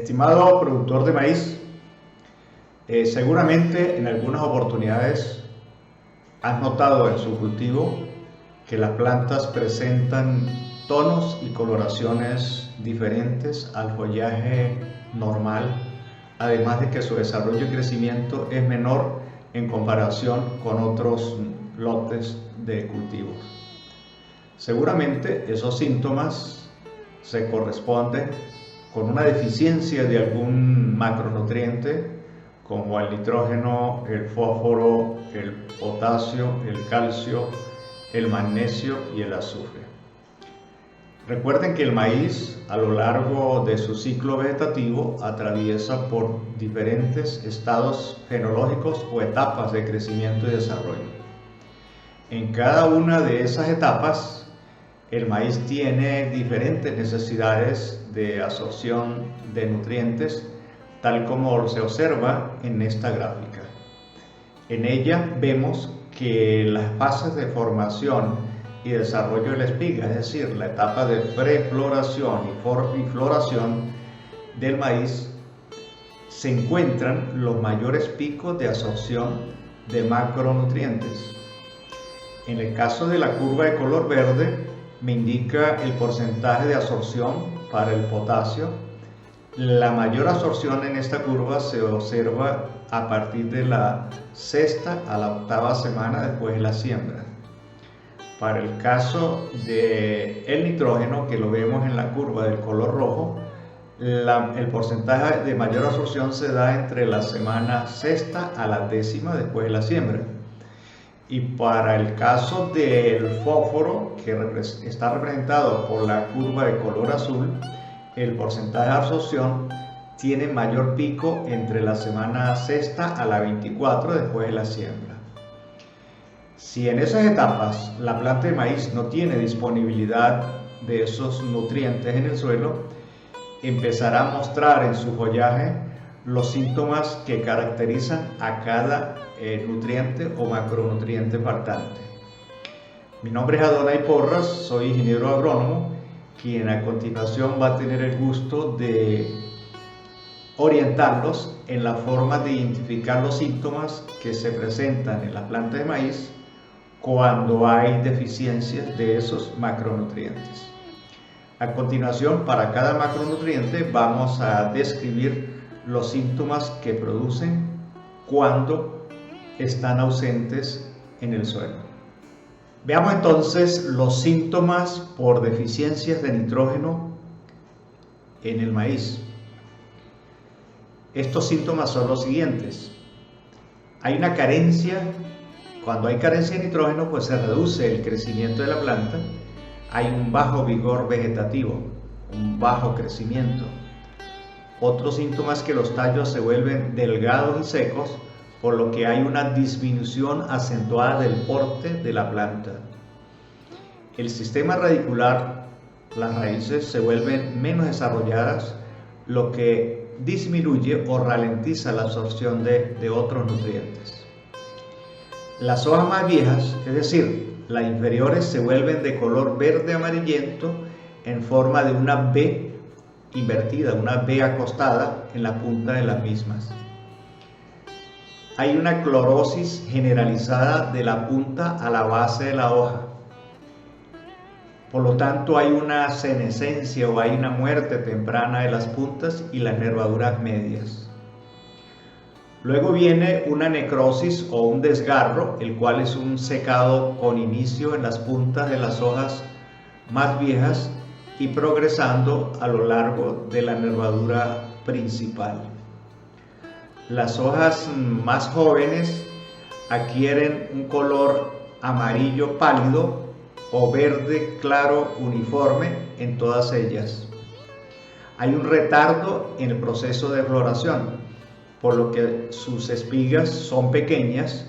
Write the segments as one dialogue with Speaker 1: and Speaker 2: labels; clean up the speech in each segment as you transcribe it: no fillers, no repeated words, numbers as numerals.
Speaker 1: Estimado productor de maíz, seguramente en algunas oportunidades has notado en su cultivo que las plantas presentan tonos y coloraciones diferentes al follaje normal, además de que su desarrollo y crecimiento es menor en comparación con otros lotes de cultivos. Seguramente esos síntomas se corresponden con una deficiencia de algún macronutriente como el nitrógeno, el fósforo, el potasio, el calcio, el magnesio y el azufre. Recuerden que el maíz a lo largo de su ciclo vegetativo atraviesa por diferentes estados fenológicos o etapas de crecimiento y desarrollo. En cada una de esas etapas el maíz tiene diferentes necesidades de absorción de nutrientes, tal como se observa en esta gráfica. En ella vemos que las fases de formación y desarrollo de la espiga, es decir, la etapa de prefloración y floración del maíz, se encuentran los mayores picos de absorción de macronutrientes. En el caso de la curva de color verde, me indica el porcentaje de absorción para el potasio. La mayor absorción en esta curva se observa a partir de la sexta a la octava semana después de la siembra. Para el caso del nitrógeno, que lo vemos en la curva del color rojo, el porcentaje de mayor absorción se da entre la semana sexta a la décima después de la siembra. Y para el caso del fósforo, que está representado por la curva de color azul, el porcentaje de absorción tiene mayor pico entre la semana sexta a la 24 después de la siembra. Si en esas etapas la planta de maíz no tiene disponibilidad de esos nutrientes en el suelo, empezará a mostrar en su follaje los síntomas que caracterizan a cada nutriente o macronutriente faltante. Mi nombre es Adonai Porras, soy ingeniero agrónomo, quien a continuación va a tener el gusto de orientarlos en la forma de identificar los síntomas que se presentan en la planta de maíz cuando hay deficiencias de esos macronutrientes. A continuación, para cada macronutriente vamos a describir los síntomas que producen cuando están ausentes en el suelo. Veamos entonces los síntomas por deficiencias de nitrógeno en el maíz. Estos síntomas son los siguientes. Hay una carencia. Cuando hay carencia de nitrógeno, pues se reduce el crecimiento de la planta. Hay un bajo vigor vegetativo, un bajo crecimiento. Otros síntomas es que los tallos se vuelven delgados y secos, por lo que hay una disminución acentuada del porte de la planta. El sistema radicular, las raíces se vuelven menos desarrolladas, lo que disminuye o ralentiza la absorción de otros nutrientes. Las hojas más viejas, es decir, las inferiores, se vuelven de color verde amarillento en forma de una V invertida, una V acostada en la punta de las mismas. Hay una clorosis generalizada de la punta a la base de la hoja. Por lo tanto, hay una senescencia o hay una muerte temprana de las puntas y las nervaduras medias. Luego viene una necrosis o un desgarro, el cual es un secado con inicio en las puntas de las hojas más viejas y progresando a lo largo de la nervadura principal. Las hojas más jóvenes adquieren un color amarillo pálido o verde claro uniforme en todas ellas. Hay un retardo en el proceso de floración, por lo que sus espigas son pequeñas,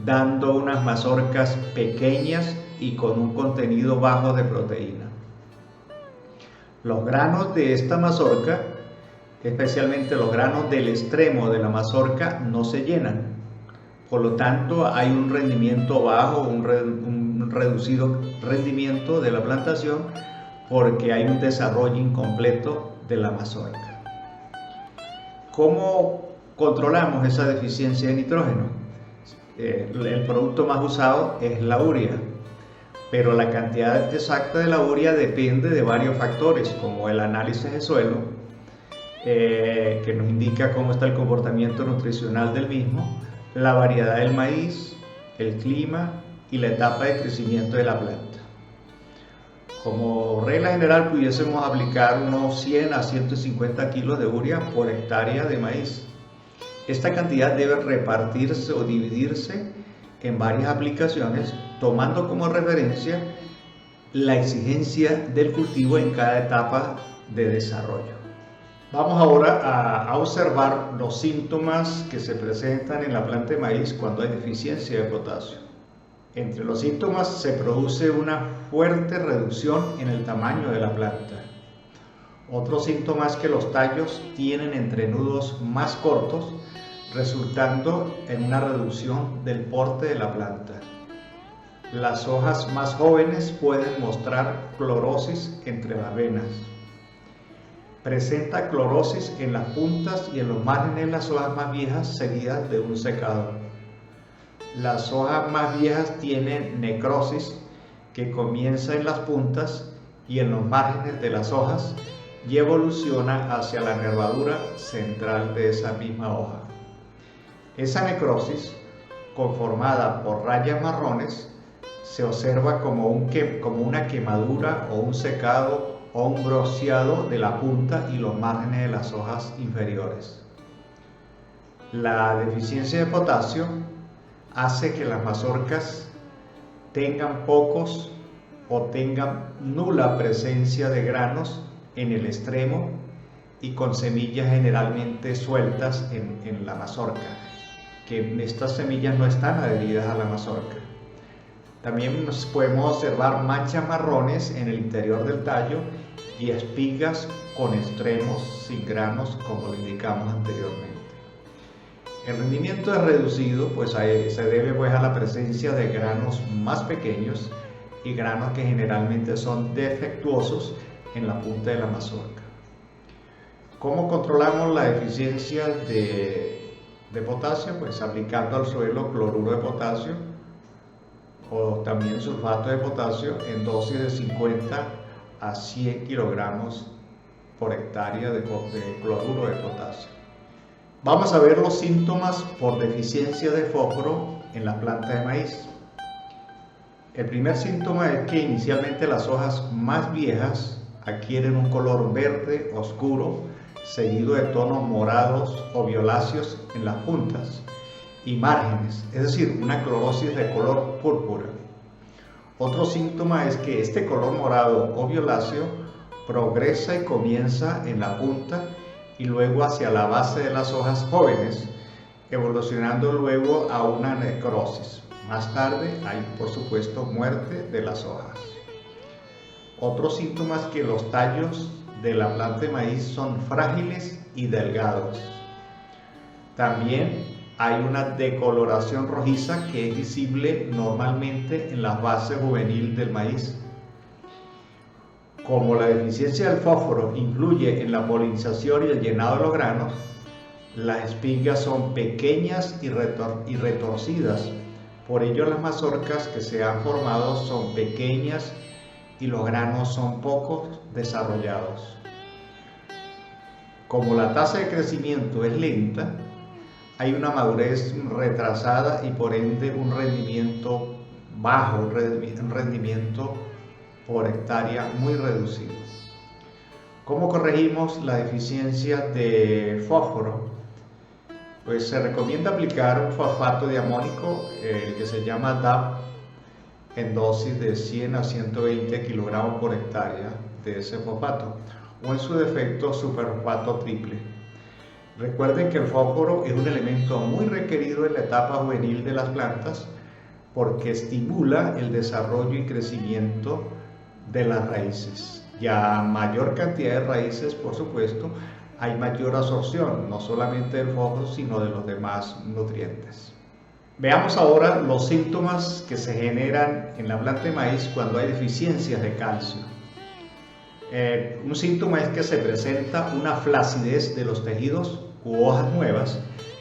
Speaker 1: dando unas mazorcas pequeñas y con un contenido bajo de proteína. Los granos de esta mazorca, especialmente los granos del extremo de la mazorca, no se llenan. Por lo tanto, hay un rendimiento bajo, un reducido rendimiento de la plantación porque hay un desarrollo incompleto de la mazorca. ¿Cómo controlamos esa deficiencia de nitrógeno? El producto más usado es la urea, pero la cantidad exacta de la urea depende de varios factores, como el análisis de suelo, que nos indica cómo está el comportamiento nutricional del mismo, la variedad del maíz, el clima y la etapa de crecimiento de la planta. Como regla general pudiésemos aplicar unos 100 a 150 kilos de urea por hectárea de maíz. Esta cantidad debe repartirse o dividirse en varias aplicaciones, tomando como referencia la exigencia del cultivo en cada etapa de desarrollo. Vamos ahora a observar los síntomas que se presentan en la planta de maíz cuando hay deficiencia de potasio. Entre los síntomas se produce una fuerte reducción en el tamaño de la planta. Otro síntoma es que los tallos tienen entrenudos más cortos, resultando en una reducción del porte de la planta. Las hojas más jóvenes pueden mostrar clorosis entre las venas. Presenta clorosis en las puntas y en los márgenes de las hojas más viejas seguidas de un secado. Las hojas más viejas tienen necrosis que comienza en las puntas y en los márgenes de las hojas y evoluciona hacia la nervadura central de esa misma hoja. Esa necrosis, conformada por rayas marrones, se observa como una quemadura o un secado o un bronceado de la punta y los márgenes de las hojas inferiores. La deficiencia de potasio hace que las mazorcas tengan pocos o tengan nula presencia de granos en el extremo y con semillas generalmente sueltas en la mazorca, que estas semillas no están adheridas a la mazorca. También podemos observar manchas marrones en el interior del tallo y espigas con extremos sin granos, como lo indicamos anteriormente. El rendimiento es reducido, pues se debe a la presencia de granos más pequeños y granos que generalmente son defectuosos en la punta de la mazorca. ¿Cómo controlamos la deficiencia de potasio? Pues aplicando al suelo cloruro de potasio o también sulfato de potasio en dosis de 50 a 100 kilogramos por hectárea de cloruro de potasio. Vamos a ver los síntomas por deficiencia de fósforo en la planta de maíz. El primer síntoma es que inicialmente las hojas más viejas adquieren un color verde oscuro, seguido de tonos morados o violáceos en las puntas y márgenes, es decir, una clorosis de color púrpura. Otro síntoma es que este color morado o violáceo progresa y comienza en la punta y luego hacia la base de las hojas jóvenes, evolucionando luego a una necrosis. Más tarde hay, por supuesto, muerte de las hojas. Otro síntoma es que los tallos de la planta de maíz son frágiles y delgados. También hay una decoloración rojiza que es visible normalmente en la base juvenil del maíz. Como la deficiencia del fósforo influye en la polinización y el llenado de los granos, las espigas son pequeñas y retorcidas. Por ello las mazorcas que se han formado son pequeñas y los granos son poco desarrollados. Como la tasa de crecimiento es lenta, hay una madurez retrasada y por ende un rendimiento bajo, un rendimiento por hectárea muy reducido. ¿Cómo corregimos la deficiencia de fósforo? Pues se recomienda aplicar un fosfato de amónico, el que se llama DAP, en dosis de 100 a 120 kilogramos por hectárea de ese fosfato, o en su defecto superfosfato triple. Recuerden que el fósforo es un elemento muy requerido en la etapa juvenil de las plantas porque estimula el desarrollo y crecimiento de las raíces. Y a mayor cantidad de raíces, por supuesto, hay mayor absorción, no solamente del fósforo, sino de los demás nutrientes. Veamos ahora los síntomas que se generan en la planta de maíz cuando hay deficiencias de calcio. Un síntoma es que se presenta una flacidez de los tejidos u hojas nuevas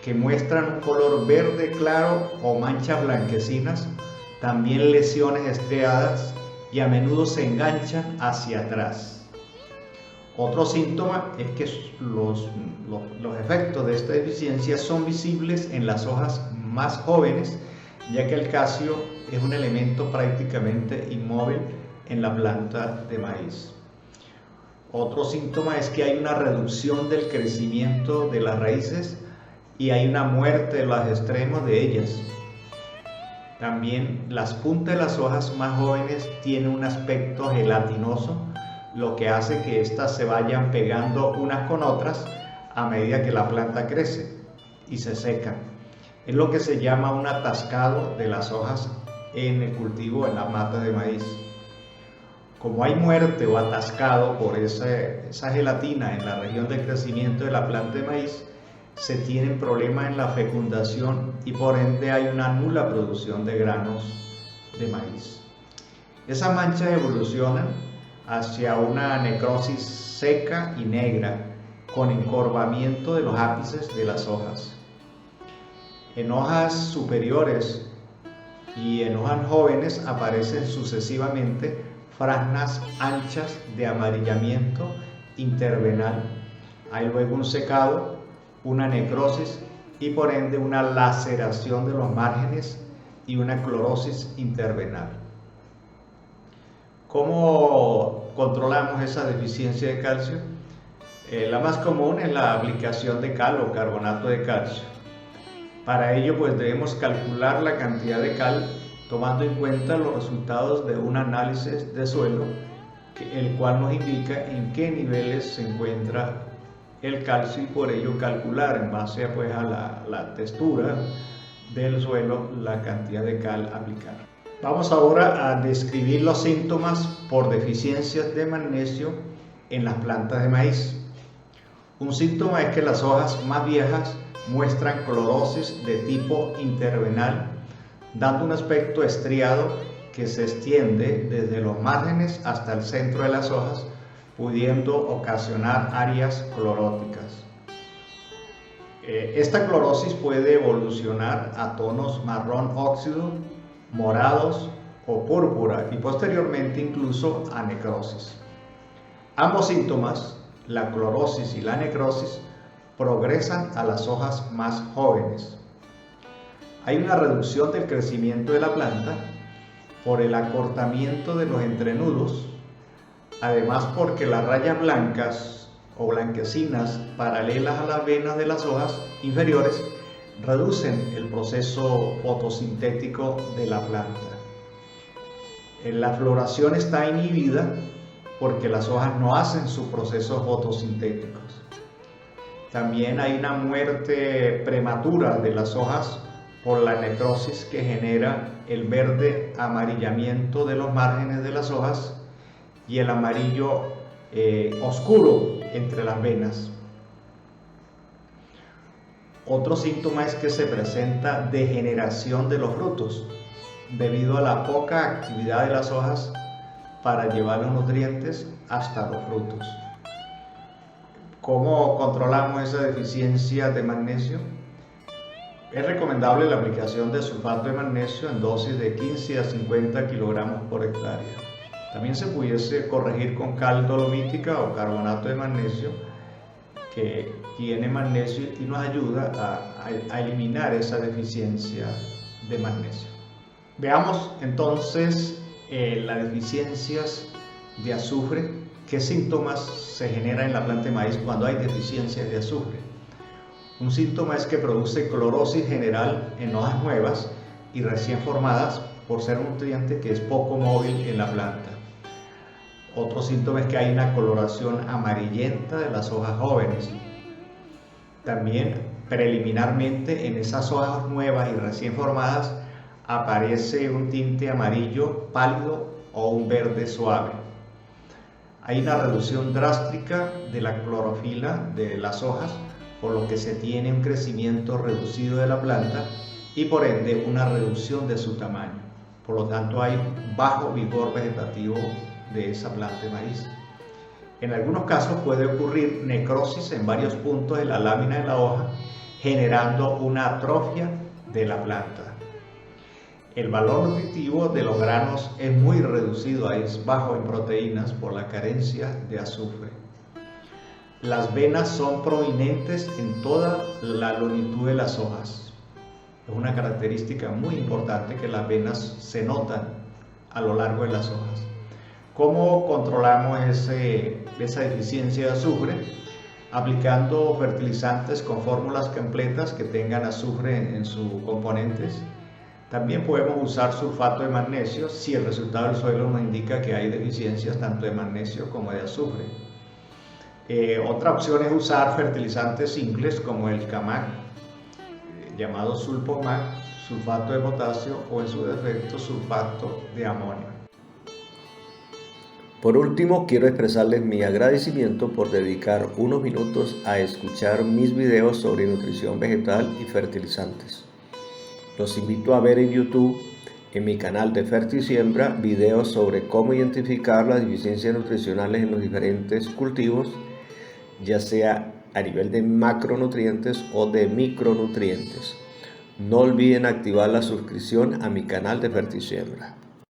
Speaker 1: que muestran un color verde claro o manchas blanquecinas, también lesiones estriadas y a menudo se enganchan hacia atrás. Otro síntoma es que los efectos de esta deficiencia son visibles en las hojas más jóvenes, ya que el calcio es un elemento prácticamente inmóvil en la planta de maíz. Otro síntoma es que hay una reducción del crecimiento de las raíces y hay una muerte de los extremos de ellas. También las puntas de las hojas más jóvenes tienen un aspecto gelatinoso, lo que hace que éstas se vayan pegando unas con otras a medida que la planta crece y se seca. Es lo que se llama un atascado de las hojas en el cultivo, en las matas de maíz. Como hay muerte o atascado por esa gelatina en la región del crecimiento de la planta de maíz, se tienen problemas en la fecundación y por ende hay una nula producción de granos de maíz. Esas manchas evolucionan hacia una necrosis seca y negra con encorvamiento de los ápices de las hojas. En hojas superiores y en hojas jóvenes aparecen sucesivamente franjas anchas de amarillamiento intervenal. Hay luego un secado, una necrosis y por ende una laceración de los márgenes y una clorosis intervenal. ¿Cómo controlamos esa deficiencia de calcio? La más común es la aplicación de cal o carbonato de calcio. Para ello pues debemos calcular la cantidad de cal tomando en cuenta los resultados de un análisis de suelo, el cual nos indica en qué niveles se encuentra el calcio y por ello calcular en base a la textura del suelo la cantidad de cal a aplicar. Vamos ahora a describir los síntomas por deficiencias de magnesio en las plantas de maíz. Un síntoma es que las hojas más viejas muestran clorosis de tipo intervenal, dando un aspecto estriado que se extiende desde los márgenes hasta el centro de las hojas, pudiendo ocasionar áreas cloróticas. Esta clorosis puede evolucionar a tonos marrón óxido, morados o púrpura y posteriormente incluso a necrosis. Ambos síntomas, la clorosis y la necrosis, progresan a las hojas más jóvenes. Hay una reducción del crecimiento de la planta por el acortamiento de los entrenudos, además porque las rayas blancas o blanquecinas paralelas a las venas de las hojas inferiores reducen el proceso fotosintético de la planta. La floración está inhibida porque las hojas no hacen sus procesos fotosintéticos. También hay una muerte prematura de las hojas por la necrosis que genera el verde amarillamiento de los márgenes de las hojas y el amarillo oscuro entre las venas. Otro síntoma es que se presenta degeneración de los frutos debido a la poca actividad de las hojas para llevar los nutrientes hasta los frutos. ¿Cómo controlamos esa deficiencia de magnesio? Es recomendable la aplicación de sulfato de magnesio en dosis de 15 a 50 kilogramos por hectárea. También se pudiese corregir con cal dolomítica o carbonato de magnesio, que tiene magnesio y nos ayuda a eliminar esa deficiencia de magnesio. Veamos entonces las deficiencias de azufre. ¿Qué síntomas se generan en la planta de maíz cuando hay deficiencias de azufre? Un síntoma es que produce clorosis general en hojas nuevas y recién formadas por ser un nutriente que es poco móvil en la planta. Otro síntoma es que hay una coloración amarillenta de las hojas jóvenes. También preliminarmente en esas hojas nuevas y recién formadas aparece un tinte amarillo pálido o un verde suave. Hay una reducción drástica de la clorofila de las hojas, por lo que se tiene un crecimiento reducido de la planta y por ende una reducción de su tamaño. Por lo tanto hay bajo vigor vegetativo de esa planta de maíz. En algunos casos puede ocurrir necrosis en varios puntos de la lámina de la hoja, generando una atrofia de la planta. El valor nutritivo de los granos es muy reducido, es bajo en proteínas por la carencia de azufre. Las venas son prominentes en toda la longitud de las hojas. Es una característica muy importante que las venas se notan a lo largo de las hojas. ¿Cómo controlamos esa deficiencia de azufre? Aplicando fertilizantes con fórmulas completas que tengan azufre en sus componentes. También podemos usar sulfato de magnesio si el resultado del suelo nos indica que hay deficiencias tanto de magnesio como de azufre. Otra opción es usar fertilizantes simples como el CAMAC, llamado Sulpomac, sulfato de potasio o en su defecto sulfato de amonio.
Speaker 2: Por último, quiero expresarles mi agradecimiento por dedicar unos minutos a escuchar mis videos sobre nutrición vegetal y fertilizantes. Los invito a ver en YouTube, en mi canal de Fertisiembra, videos sobre cómo identificar las deficiencias nutricionales en los diferentes cultivos, ya sea a nivel de macronutrientes o de micronutrientes. No olviden activar la suscripción a mi canal de Fertisiembra.